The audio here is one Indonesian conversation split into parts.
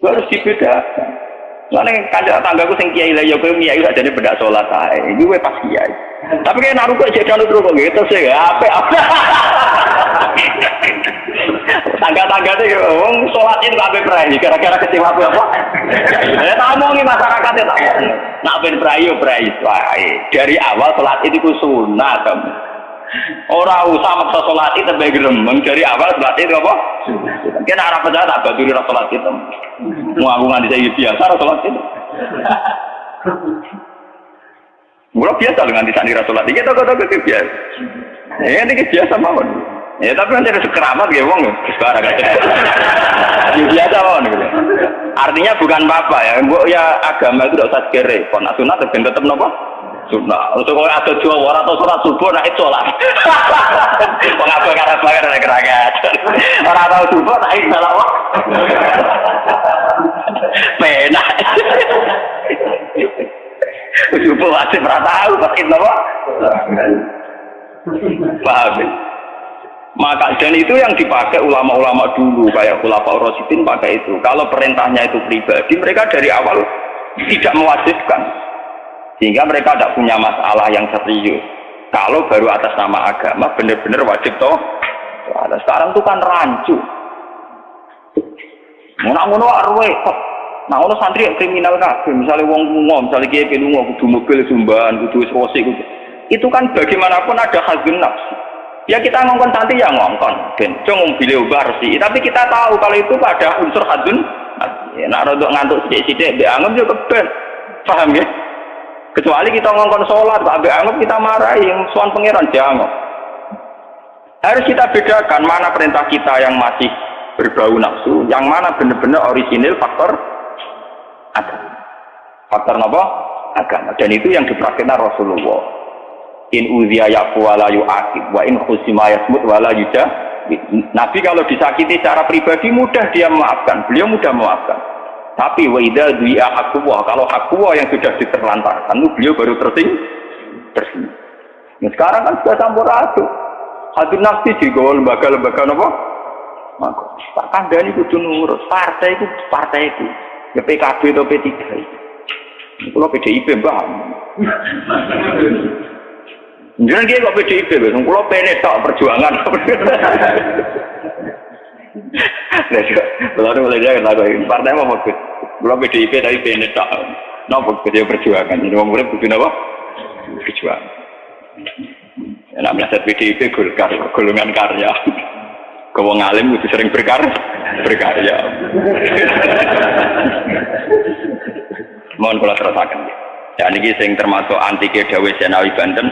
harus dibedakan. Soalnya kanjeng tanggaku sing kiai lah ya kowe kiai ajane bedak salat ae. Iki kowe pas kiai. Tapi kayak naruh kok jadi anu terus kok gitu sih. Apik. Tangga-tangga itu wong salat itu kabeh prai gara-gara kecewa apa? Ya tak omongi masyarakat ya tak. Nak ben prai yo prai wae. Dari awal salat itu ku sunat. Ora usah maksa salat itu tambah gremeng dari awal salat itu apa? Kena arah pejabat tak baturi salat itu. Mau aku nganti saya biasa salat itu. Mula biasa dengan di sana salat iki tok-tok biasa. Ini biasa mawon. Ya tapi kan ada sekeramat ya wong sekarang aja. Biasa mawon gitu. Artinya bukan apa-apa ya. Mbok ya agama itu tidak usah kere. Kon sunat tetep napa? Sunat. Untuk kalau ada dua orang atau sholat subuh naik sholat. Mengapa karena bayar ada gerakan. Orang tahu subuh naik sholat. Penak. Subuh masih pernah tahu pakai apa? Paham? Maka dan itu yang dipakai ulama-ulama dulu kayak Khulafaur Rasyidin pakai itu. Kalau perintahnya itu pribadi, mereka dari awal tidak mewajibkan. Sehingga mereka tidak punya masalah yang serius. Kalau baru atas nama agama benar-benar wajib toh. Sekarang itu kan rancu. Ngono-ngono arwah kok. Nah, ono santri yang kriminal kabeh, misalnya wong lunga, misalnya kiai lunga kudu mobil sumban, kudu serosi kudu. Itu kan bagaimanapun ada hazun nafsi. Ya kita ngongkon santri ya ngongkon, ben cung mobil bersih. Tapi kita tahu kalau itu pada unsur hazun nafsi. Nek rodok ngantuk sithik-sithik mbek anggap yo keben. Paham ya? Kecuali kita ngongkon salat, mbek anggap kita marahi yang sowan pangeran dianggap. Harus kita bedakan mana perintah kita yang masih berbau nafsu, yang mana benar-benar orisinil faktor agama. Faktor apa? Agama. Dan itu yang dipraktikkan Rasulullah. In uziya ya'fu wa la yu'aqib wa in khusima yasmut wa la yuja. Nabi kalau disakiti secara pribadi mudah dia memaafkan. Beliau mudah memaafkan. Tapi wa idza du'i'a haqqullah, kalau haqqullah yang sudah diterlantarkan, beliau baru tersinggung. Nah, sekarang kan sudah campur aduk. Hadun nafsi juga lembaga-lembaga apa? Maka tak kandhani kudu nurut. Partai itu. Ya PKB atau P3 itu. Kalau PDIP mbah. Jangan dia kok PDIP, kalau PNS tak perjuangan. Lalu mulai jangan lagu partai apa maksud? Kalau PDIP tapi PNS tak. Nopo kerja perjuangan. Jadi orang murid butuh apa? Perjuangan. Nak melihat PDIP golongan karya. Kau ngalim itu sering berkarya. Mohon kalau terusakan. Dan ini sing termasuk antike Dawe Senawi Banten.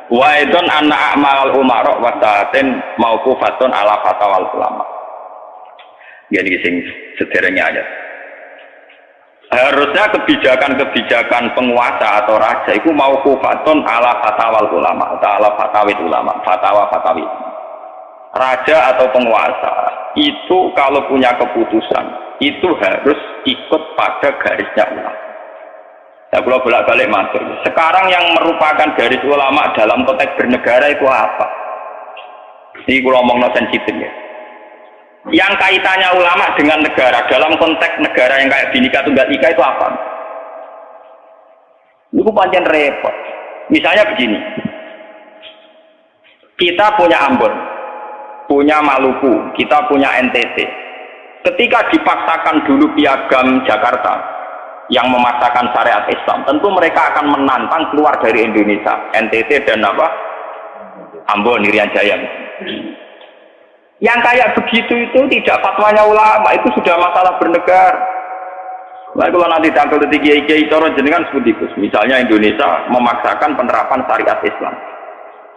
Wa idon anak amal umarok wasaten mauqufatun ala fatwal ulama. Jadi sing sederhana aja. Harusnya kebijakan-kebijakan penguasa atau raja itu mauqufatun ala fatwal ulama, ala fatawid ulama, fatwa-fatawi. Raja atau penguasa itu kalau punya keputusan itu harus ikut pada garisnya ulama. Ya kalau bolak-balik masuk. Sekarang yang merupakan garis ulama dalam konteks bernegara itu apa? Ini kalau ngomong sensitif ya. Yang kaitannya ulama dengan negara dalam konteks negara yang kayak Bhinneka Tunggal Ika itu apa? Ini pancen repot. Misalnya begini. Kita punya Ambon, punya Maluku, kita punya NTT. Ketika dipaksakan dulu piagam Jakarta yang memaksakan syariat Islam, tentu mereka akan menantang keluar dari Indonesia, NTT dan apa? Ambon, Irian Jaya. Yang kayak begitu itu tidak fatwanya ulama, itu sudah masalah bernegara. Nah, kalau nanti tanggal kiai-kiai cara jenengan seperti itu. Misalnya Indonesia memaksakan penerapan syariat Islam.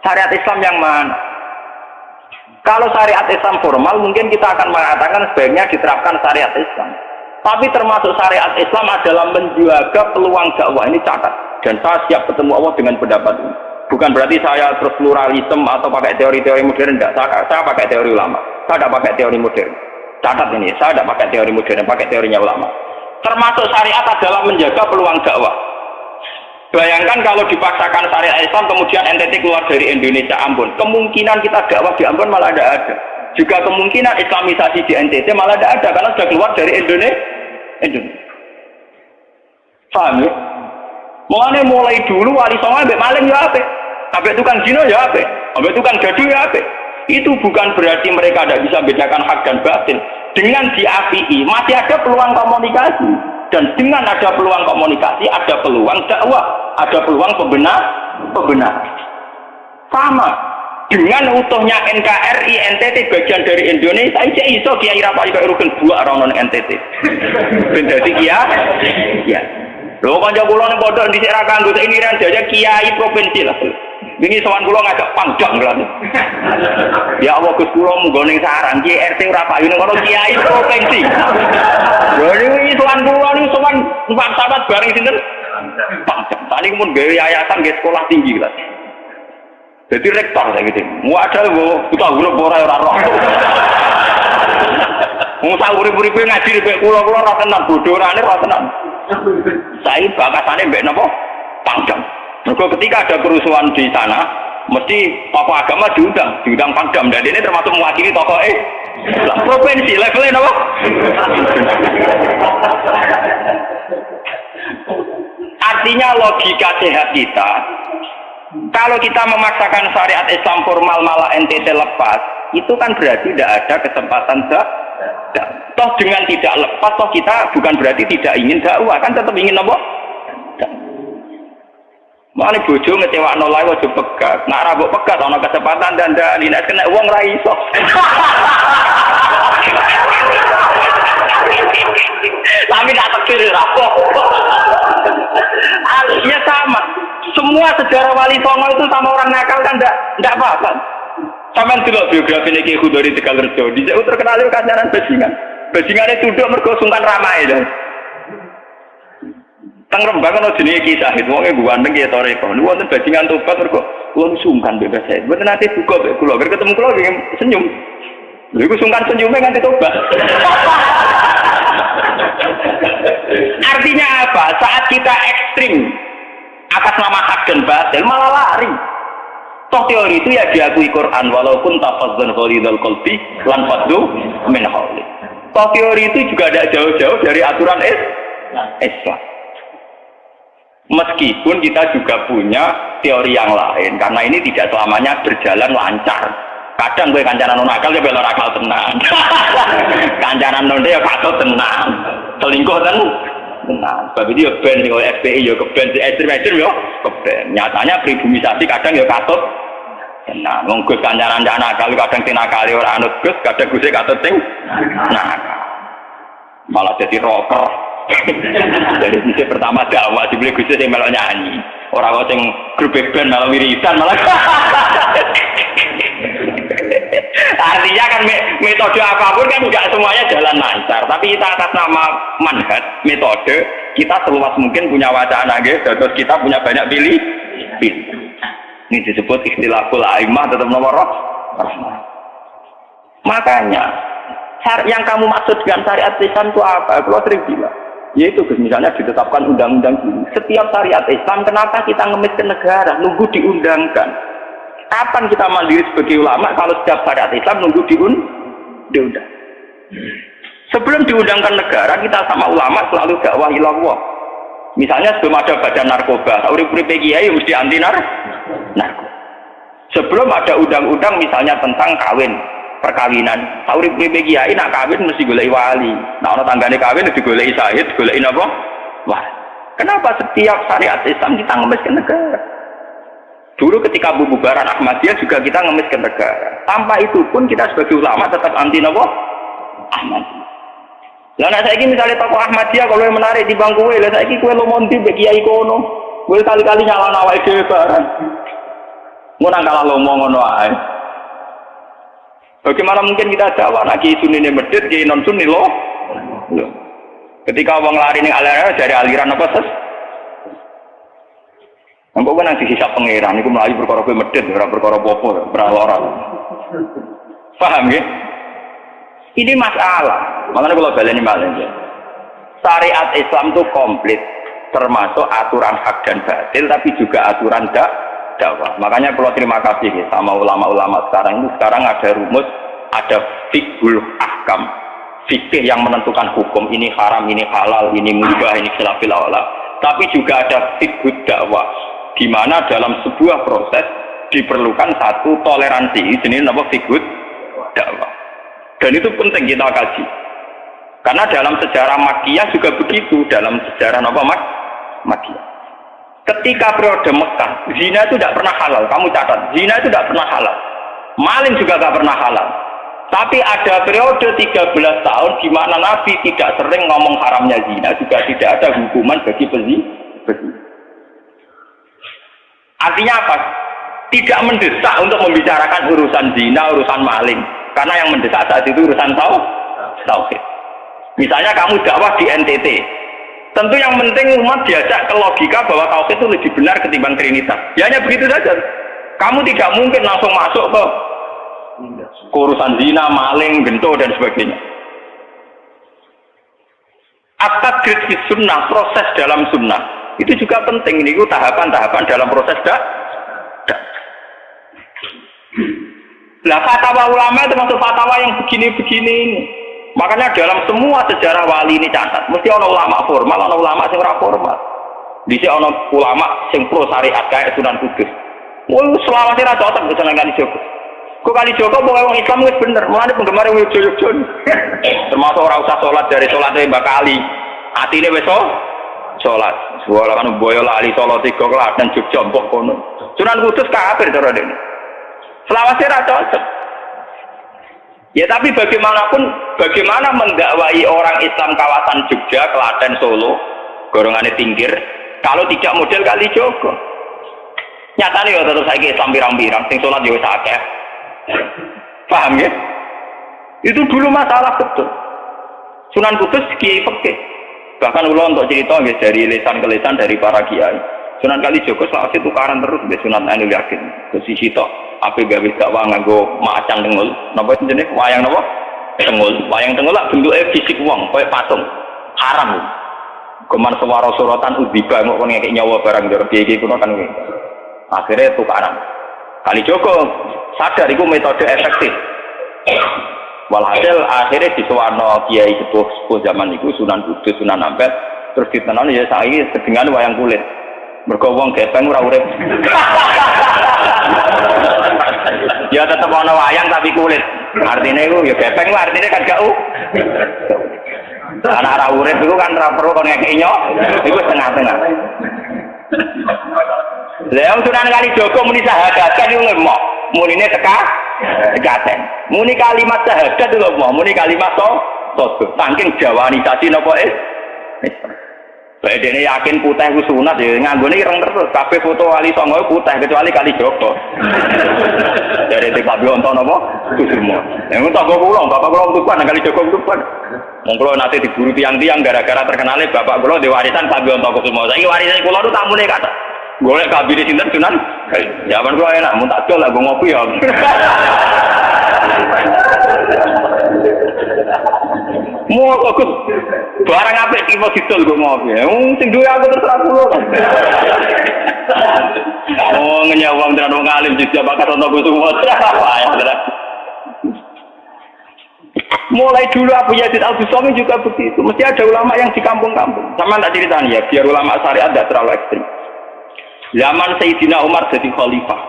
Syariat Islam yang mana? Kalau syariat Islam formal mungkin kita akan mengatakan sebaiknya diterapkan syariat Islam. Tapi termasuk syariat Islam adalah menjaga peluang dakwah, ini catat. Dan saya siap ketemu Allah dengan pendapat ini. Bukan berarti saya terus pluralisme atau pakai teori-teori modern, tidak. Saya pakai teori ulama. Saya tidak pakai teori modern. Catat ini, saya tidak pakai teori modern, pakai teorinya ulama. Termasuk syariat adalah menjaga peluang dakwah. Bayangkan kalau dipaksakan syariat Islam kemudian NTT keluar dari Indonesia, Ambon. Kemungkinan kita dakwah di Ambon malah tidak ada. Juga kemungkinan Islamisasi di NTT malah tidak ada karena sudah keluar dari Indonesia. Indonesia. Paham ya? Mulai dulu wali songo ambek maling ya apik. Ambek tukang zina ya apik. Ambek tukang gaduh ya apik. Itu bukan berarti mereka tidak bisa bedakan hak dan batil. Dengan diapii masih ada peluang komunikasi. Dan dengan ada peluang komunikasi, ada peluang dakwah, ada peluang pembenar. Sama dengan utuhnya NKRI NTT bagian dari Indonesia, saya iso Kiai Rapai kok rugen buak rono NTT. Ben dadi kiai. Ya. Lho kanca kula ning pondok dhisik ra kanggo ini ran jajak kiai provinsi lah. Wingi sowan kula ngajak pangdam kan. Ya Allah Gus kula munggo ning sarang Kiai RT ora payu ning kono kiai provinsi. Lho iki sowan kula ning sowan numpak sahabat bareng sinten? Pangdam. Tadi mun gawe yayasan nggih sekolah tinggi lah. Jadi rektor saya gitu. Wadah bu, kita gula borai orang roh. Musa urip-urip ngaji di pulau ratenan bodorane ratenan. Saya bakasannya mbek napa? Pangdam. Mergo ketika ada kerusuhan di sana, mesti tokoh agama diundang Pangdam dan ini termasuk mewakili tokoh provinsi levelnya napa? Artinya logika sehat kita. Kalau kita memaksakan syariat Islam formal malah NTT lepas, itu kan berarti tidak ada kesempatan toh dengan tidak lepas, toh kita bukan berarti tidak ingin dakwah, kan tetap ingin apa? Mana bojo ngecewakno lae aja pegat. Nak ra mbok pegat ana kesempatan dan nek kena wong ra iso. Tapi tak tekir ra apa. Artinya sama. Semua sejarah wali songo itu sama orang nakal kan enggak apa-apa. Sampeyan delok biografi Ki Khudori Tegalrejo, dhisik terkenal yo kancanan bajingan. Bajingane tunduk mergo sungkan ramae lho. Teng Rembang ana jenenge Ki Sahid, wonge ganteng ya toreko. Niku wonten bajingan tobat mergo kula sungkan bebas saya. Mboten nate buka mek kula, ger ketemu kula senyum. Lha iku sungkan senyume nganti tobat. Artinya apa? Saat kita ekstrim atas nama hak dan batil malah lari. Toh teori itu ya diakui Quran walaupun tafazzan ghalidul qalbi lan faddu min hawli. Toh teori itu juga tidak jauh-jauh dari aturan Islam. Meskipun kita juga punya teori yang lain karena ini tidak selamanya berjalan lancar. Kadang gue kancanan nakal ya bela nakal tenang. Kancanan nonde ya patut tenang. Selingkuh tenang. Sebab itu ya ben sing oleh FPI ya keben ekstrem ya keben. Nyatanya pribumisasi kadang ya katut tenang. Wong Gus kancanan nakal kadang tinakali ora anut Gus, kadang Gus katut sing nakal. Malah jadi rocker. Dari sisi pertama dakwah dibeli Gus sing melok nyanyi. Ora kok sing grup band malah wiridan malah. Artinya kan metode apapun kan tidak semuanya jalan lancar, tapi kita atas nama manhaj metode kita seluas mungkin punya wacana terus kita punya banyak pilih. Ini disebut istilahul aimah tetap nomor rahmah. Makanya yang kamu maksud dengan syariat Islam itu apa? Kalau sering bilang yaitu misalnya ditetapkan undang-undang ini setiap syariat Islam, kenapa kita ngemis ke negara nunggu diundangkan? Kapan kita mandiri sebagai ulama kalau setiap syariat Islam nunggu diundang? Sebelum diundangkan negara, kita sama ulama selalu dakwah ilallah. Misalnya sebelum ada badan narkoba, urip-urip kiai mesti anti narkoba. Sebelum ada undang-undang misalnya tentang kawin, perkawinan, urip-urip kiai nak kawin mesti golek wali. Nah ana tanggane kawin digoleki syahid, goleki napa? Wah. Kenapa setiap syariat Islam kita ngemis ke negara? Dulu ketika pembubaran Ahmadiyah juga kita ngemis ke negara. Tanpa itu pun kita sebagai ulama tetap anti napa? Ahmadiyah. Lah nek saiki misalnya tokoh Ahmadiyah kalau yang menarik di bangku lah saiki kowe lomonti mbek kiai kono. Kowe kali-kali nyalahno awake dhewe bareng. Ngono kalah ngomong ngono ae. Bagaimana mungkin kita jawab nak kiai sunni medhit, kiai non sunni loh. Ketika wong lari ning aliran dari aliran apa ses? Engko kan nang dihisab pangeran iku mlayu perkara kowe medhit ora perkara apa-apa, ora lara. Paham nggih? Ini masalah. Makanya kalau baleni malih ya. Syariat Islam itu komplit termasuk aturan hak dan batil tapi juga aturan dakwah. Makanya kalau terima kasih ya, sama ulama-ulama sekarang itu sekarang ada rumus, ada fiqhul ahkam. fikih yang menentukan hukum ini haram, ini halal, ini mubah, ini khilafil aula. Tapi juga ada fiqh dakwah di mana dalam sebuah proses diperlukan satu toleransi. Ini nama fiqh dakwah. Dan itu penting kita kaji. Karena dalam sejarah Makkiyah juga begitu, dalam sejarah apa Makkiyah. Ketika periode Mekah, zina itu tidak pernah halal. Kamu catat, zina itu tidak pernah halal. Maling juga tidak pernah halal. Tapi ada periode 13 tahun di mana Nabi tidak sering ngomong haramnya zina, juga tidak ada hukuman bagi pezina. Artinya apa? Tidak mendesak untuk membicarakan urusan zina, urusan maling. Karena yang mendesak saat itu urusan tauhid. Misalnya kamu dakwah di NTT. Tentu yang penting umat diajak ke logika bahwa tauhid itu lebih benar ketimbang trinitas. Ya hanya begitu saja. Kamu tidak mungkin langsung masuk ke urusan zina, maling, gento dan sebagainya. At-tadrid fi sunnah, proses dalam sunnah itu juga penting. Ini tahapan-tahapan dalam proses Lah fatwa ulama itu termasuk fatwa yang begini-begini ini. Makanya dalam semua sejarah wali ini catat, mesti ono ulama formal, ono ulama sing ora formal. Dhisik ono ulama sing pro syariat kayak Sunan Kudus. Selawase ra cocok dengan Kali Joko. Kok Kali Joko pokoke wong Islam wis bener, mulane penggemar Yojo-yojo. Termasuk ora usah salat dari salate Mbak Kali. Atine wis salat. Suara kan boyo lali Solo 3 Klaten Jogja mbok kono. Sunan Kudus kafir cara dene. Selawase ra cocok. Ya tapi bagaimanapun, bagaimana mendakwai orang Islam kawasan Jogja, Klaten, Solo, golongannya tinggir, kalau tidak model Kali Joko. Nyatanya ya tetap saya Islam pirang-pirang, sing sholat ya sakeh. Paham ya? Itu dulu masalah betul. Sunan Kudus kiai fikih. Bahkan ulo untuk cerita ya, dari lesan ke lesan dari para kiai. Sunan Kali Joko selawase tukaran terus be Sunan Ainul Yakin. Ke sisi tok ape gawe dakwah nganggo macang tengul. Napa jenenge wayang napa? Tengul. Wayang tengul lak bentuke fisik wong, koyo patung. Haram. Keman suara sorotan udiba kok ngekek nyawa barang jero kiai kuno kan ngene. Akhirnya tukaran. Kali Joko sadar itu metode efektif. Walhasil akhirnya disuwarno kiai sepuh zaman itu Sunan Kudus, Sunan Ampel, terus ditenani ya saiki sedengan wayang kulit. Mergo wong gepeng ora urip. Ya tetep ana wayang tapi kulit. Artinya itu ya gepeng lah, artinya kan gak anak ora urip itu kan ora perlu kon ngekeki nyok. Iku tengah-tengah. Lah Sunan Kali Joko muni syahadat kan yo ngemok. Munine tekaten. Muni kalimat syahadat lho mo, muni kalimat to. Saking jawanisasi napa Baik dene yakin putih ku sunat ya nganggone ireng terus. Kabeh foto wali songo putih kecuali Kali Joko. Dari Pak Bionto napa? Kusumo. Yang tangga kula, bapak kula tukuan Kali Joko tukuan. Wong kula nate diburu tiang-tiang gara-gara terkenale bapak kula di warisan Pak Bionto Kusumo. Saiki warisan kula itu tamune kata. Golek kabine sinten Sunan. Jaman kula enak mun tak dol lah ngopi ya. Mau aku barang apik iki mau didol kok ngopi. Sing duwe aku terserah kula. Oh ngenyawang tenan wong alim juga bakat ono Kusumo. Mulai dulu Abu Yazid Al-Bustami juga begitu. Mesti ada ulama yang di kampung-kampung. Sama tak ceritanya ya, biar ulama syariat tidak terlalu ekstrim. Zaman Sayyidina Umar jadi khalifah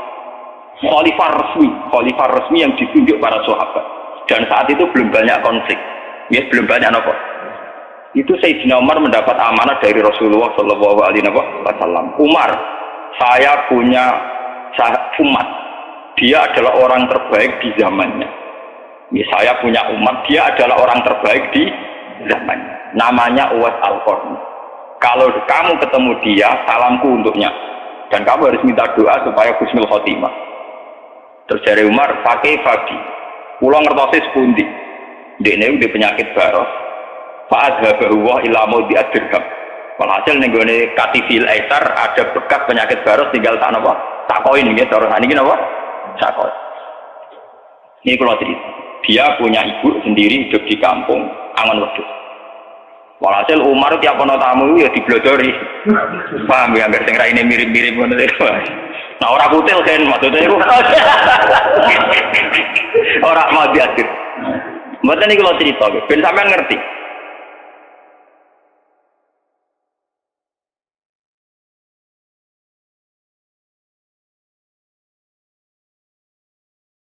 resmi yang ditunjuk para sahabat. Dan saat itu belum banyak konflik. Ya, belum banyak apa. Itu Sayyidina Umar mendapat amanah dari Rasulullah Shallallahu Alaihi Wasallam. Umar, saya punya umat. Dia adalah orang terbaik di zamannya. Ya, saya punya umat. Dia adalah orang terbaik di zamannya. Namanya Uwais Al-Qarni. Kalau kamu ketemu dia, salamku untuknya. Dan kamu harus minta doa supaya husnul khotimah. Terus dari Umar, pakai Fagi. Pulang ngertosis pundi. Dia udah penyakit baros. Fa'adhabahu wa ilamu diadirham. Walhasil nenggone katifil aisar ada bekas penyakit baros tinggal tak apa? Tak koin gitu. Terus ini apa? Tak koin. Ini kalau cerita. Dia punya ibu sendiri hidup di kampung Angon Wedhus. Walhasil Umar tiap ana tamu ya diblodori. Paham ya agar sing raine mirip-mirip ngono iki. Nah ora kutil kan maksudnya iku. Ora mau diatur. Mboten iki kula cerita, ben sampean ngerti.